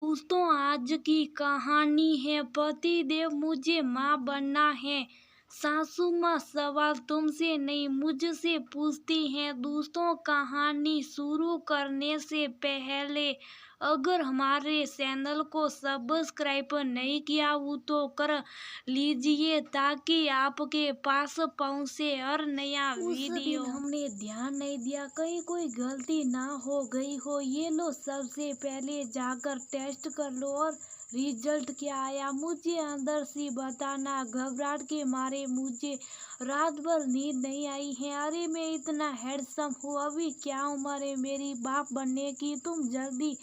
दोस्तों, आज की कहानी है पति देव मुझे माँ बनना है। सासू माँ सवाल तुमसे नहीं मुझसे पूछती हैं। दोस्तों, कहानी शुरू करने से पहले अगर हमारे चैनल को सब्सक्राइब नहीं किया हो तो कर लीजिए ताकि आपके पास पहुँचे हर नया वीडियो। हमने ध्यान नहीं दिया कहीं कोई गलती ना हो गई हो। ये लो, सबसे पहले जाकर टेस्ट कर लो और रिजल्ट क्या आया मुझे अंदर से बताना। घबराहट के मारे मुझे रात भर नींद नहीं आई है। अरे मैं इतना हैंडसम हूँ, अभी क्या उम्र है मेरी बाप बनने की। तुम जल्दी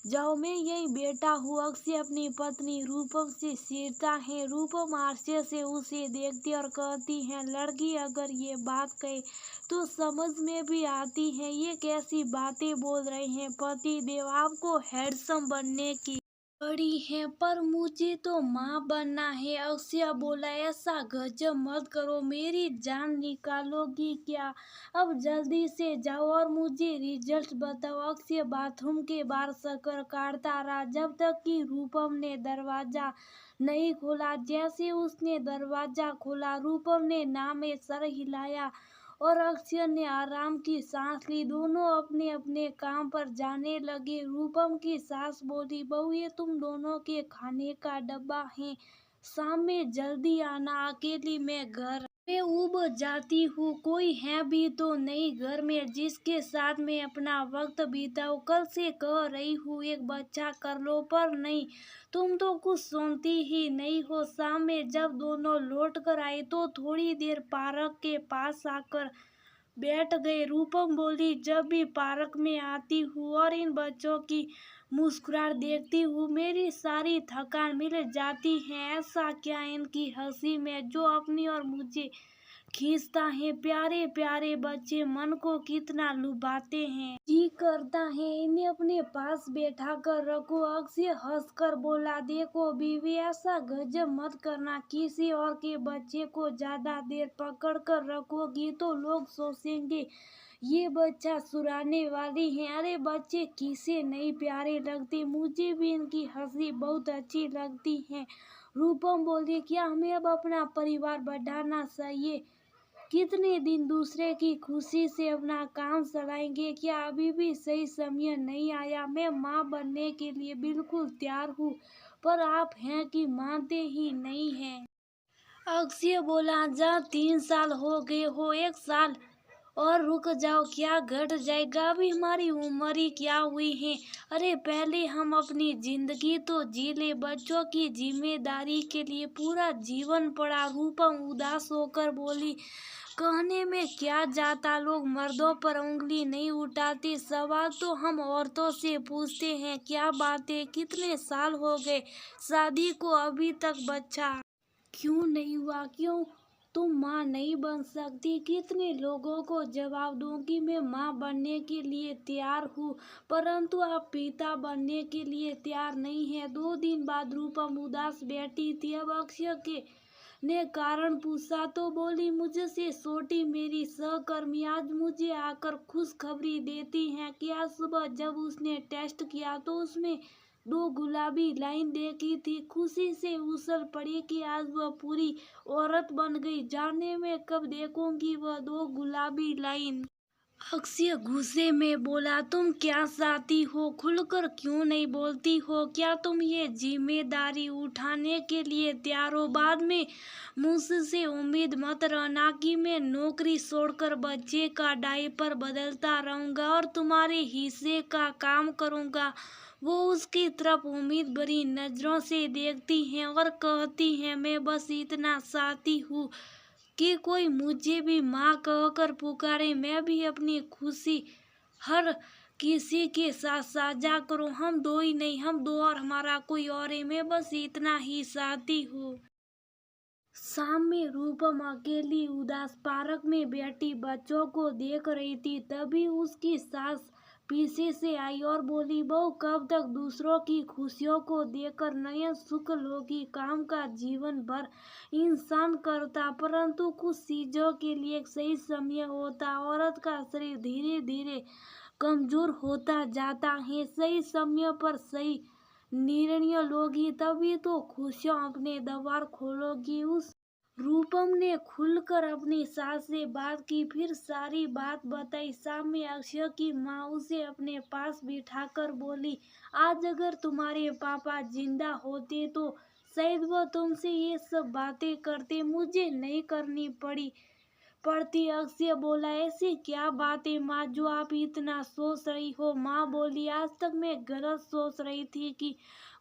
जाओ, मैं यही बेटा हूँ। अक्षय अपनी पत्नी रूपम से चिढ़ता है। रूपम आश्चर्य से उसे देखती और कहती है, लड़की अगर ये बात कहे तो समझ में भी आती है। ये कैसी बातें बोल रहे हैं पति देव, आपको हैंडसम बनने की बड़ी है पर मुझे तो माँ बनना है। अक्षय बोला, ऐसा गजब मत करो, मेरी जान निकालोगी क्या। अब जल्दी से जाओ और मुझे रिजल्ट बताओ। अक्षय बाथरूम के बाहर चक्कर काटता रहा जब तक कि रूपम ने दरवाजा नहीं खोला। जैसे उसने दरवाजा खोला रूपम ने नाम में सर हिलाया और अक्षय ने आराम की सांस ली। दोनों अपने अपने काम पर जाने लगे। रूपम की सास बोली, बहू ये तुम दोनों के खाने का डब्बा है, शाम में जल्दी आना, अकेली मैं घर में उब जाती हूँ। कोई है भी तो नहीं घर में जिसके साथ मैं अपना वक्त बिताऊं। कल से कह रही हूँ एक बच्चा कर लो पर नहीं, तुम तो कुछ सुनती ही नहीं हो। शाम में जब दोनों लौट कर आए तो थोड़ी देर पार्क के पास आकर बैठ गए। रूपम बोली, जब भी पार्क में आती हूँ और इन बच्चों की मुस्कुराहट देखती हूँ मेरी सारी थकान मिल जाती है। ऐसा क्या इनकी हंसी में जो अपनी और मुझे खींचता है। प्यारे प्यारे बच्चे मन को कितना लुभाते हैं। जी करता है इन्हें अपने पास बैठा कर रखो। अक्षय हंसकर बोला, देखो बीवी, ऐसा गजब मत करना। किसी और के बच्चे को ज्यादा देर पकड़ कर रखोगी तो लोग सोचेंगे ये बच्चा सुराने वाली है। अरे बच्चे किसे नहीं प्यारे लगते, मुझे भी इनकी हंसी बहुत अच्छी लगती है। रूपम बोली, क्या हमें अब अपना परिवार बढ़ाना चाहिए। कितने दिन दूसरे की खुशी से अपना काम चलाएंगे। क्या अभी भी सही समय नहीं आया। मैं माँ बनने के लिए बिल्कुल तैयार हूँ पर आप हैं कि मानते ही नहीं हैं। अक्षय बोला, जहाँ 3 साल हो गए हो, 1 साल और रुक जाओ, क्या घट जाएगा। अभी हमारी उम्र ही क्या हुई है। अरे पहले हम अपनी जिंदगी तो जी ले, बच्चों की जिम्मेदारी के लिए पूरा जीवन पड़ा। रूपम उदास होकर बोली, कहने में क्या जाता, लोग मर्दों पर उंगली नहीं उठाते। सवाल तो हम औरतों से पूछते हैं। क्या बातें, कितने साल हो गए शादी को, अभी तक बच्चा क्यों नहीं हुआ। क्यों तुम माँ नहीं बन सकती। कितने लोगों को जवाब दूंगी मैं माँ बनने के लिए तैयार हूँ परंतु आप पिता बनने के लिए तैयार नहीं है। 2 दिन बाद रूपम उदास बैठी थी। अब अक्षय के ने कारण पूछा तो बोली, मुझसे छोटी मेरी सहकर्मी आज मुझे आकर खुशखबरी देती है कि आज सुबह जब उसने टेस्ट किया तो उसमें 2 गुलाबी लाइन देखी थी। खुशी से उछल पड़ी कि आज वह पूरी औरत बन गई। जाने में कब देखूंगी वह 2 गुलाबी लाइन। अक्षय गुस्से में बोला, तुम क्या चाहती हो, खुलकर क्यों नहीं बोलती हो। क्या तुम ये जिम्मेदारी उठाने के लिए तैयार हो। बाद में मुझसे उम्मीद मत रखना कि मैं नौकरी छोड़कर बच्चे का डायपर बदलता रहूंगा और तुम्हारे हिस्से का काम करूंगा। वो उसकी तरफ उम्मीद भरी नजरों से देखती हैं और कहती हैं, मैं बस इतना चाहती हूँ कि कोई मुझे भी माँ कहकर पुकारे। मैं भी अपनी खुशी हर किसी के साथ साझा करूं। हम 2 ही नहीं, हम 2 और हमारा कोई और है। मैं बस इतना ही चाहती हूँ। शाम में रूपम अकेली उदास पार्क में बैठी बच्चों को देख रही थी। तभी उसकी सास पीछे से आई और बोली, बहू कब तक दूसरों की खुशियों को देखकर नयन सुख लोगी। काम का जीवन भर इंसान करता परंतु कुछ चीजों के लिए एक सही समय होता। औरत का शरीर धीरे धीरे कमजोर होता जाता है। सही समय पर सही निर्णय लोगी तभी तो खुशियाँ अपने द्वार खोलोगी। उस रूपम ने खुलकर अपनी सास से बात की, फिर सारी बात बताई। शाम में अक्षय की माँ उसे अपने पास बिठाकर बोली, आज अगर तुम्हारे पापा जिंदा होते तो शायद वह तुमसे ये सब बातें करते, मुझे नहीं करनी पड़ती। अक्षय बोला, ऐसी क्या बात है माँ जो आप इतना सोच रही हो? माँ बोली, आज तक मैं गलत सोच रही थी कि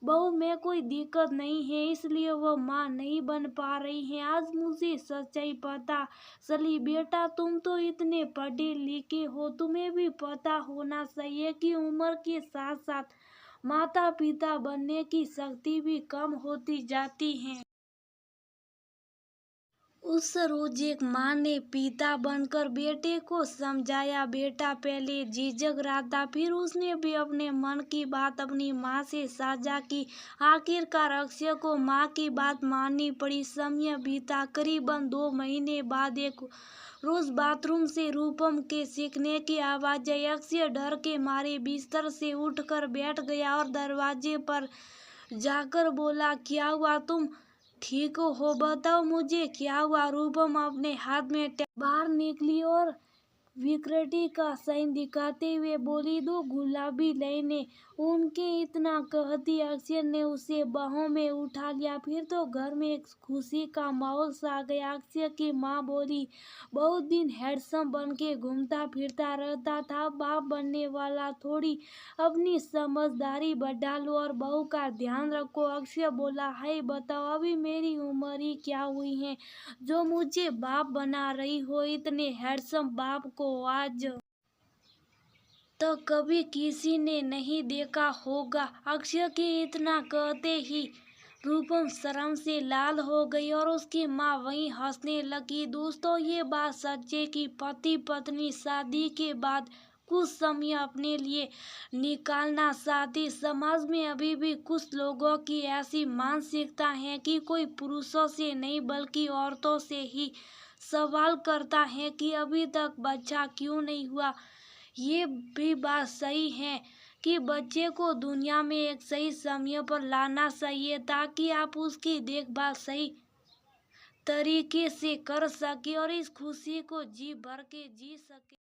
बहू में कोई दिक्कत नहीं है, इसलिए वो माँ नहीं बन पा रही है। आज मुझे सच्चाई पता चली। बेटा, तुम तो इतने पढ़े लिखे हो, तुम्हें भी पता होना चाहिए कि उम्र के साथ साथ माता पिता बनने की शक्ति भी कम होती जाती है। उस रोज एक माँ ने पिता बनकर बेटे को समझाया। बेटा पहले झिझक रहा था, फिर उसने भी अपने मन की बात अपनी माँ से साझा की। आखिरकार अक्षय को माँ की बात माननी पड़ी। समय बीता। करीबन 2 महीने बाद एक रोज बाथरूम से रूपम के सीखने की आवाज आई। अक्षय डर के मारे बिस्तर से उठकर बैठ गया और दरवाजे पर जाकर बोला, क्या हुआ? तुम ठीक हो? बताओ मुझे क्या हुआ? रूपम अपने हाथ में बाहर निकली और विकृति का साइन दिखाते हुए बोली, 2 गुलाबी लाइनें। उनके इतना कहती अक्षय ने उसे बाहों में उठा लिया। फिर तो घर में एक खुशी का माहौल सा गया। अक्षय की माँ बोली, बहुत दिन हैंडसम बन के घूमता फिरता रहता था, बाप बनने वाला, थोड़ी अपनी समझदारी बढ़ा लो और बहू का ध्यान रखो। अक्षय बोला, हाय बताओ, अभी मेरी उम्र ही क्या हुई है जो मुझे बाप बना रही हो? इतने हैंडसम बाप को आज तो कभी किसी ने नहीं देखा होगा। अक्षय के इतना कहते ही रूपम शर्म से लाल हो गई और उसकी माँ वहीं हंसने लगी। दोस्तों, ये बात सच है कि पति पत्नी शादी के बाद कुछ समय अपने लिए निकालना चाहते। समाज में अभी भी कुछ लोगों की ऐसी मानसिकता है कि कोई पुरुषों से नहीं बल्कि औरतों से ही सवाल करता है कि अभी तक बच्चा क्यों नहीं हुआ। ये भी बात सही है कि बच्चे को दुनिया में एक सही समय पर लाना चाहिए ताकि आप उसकी देखभाल सही तरीके से कर सके और इस खुशी को जी भर के जी सके।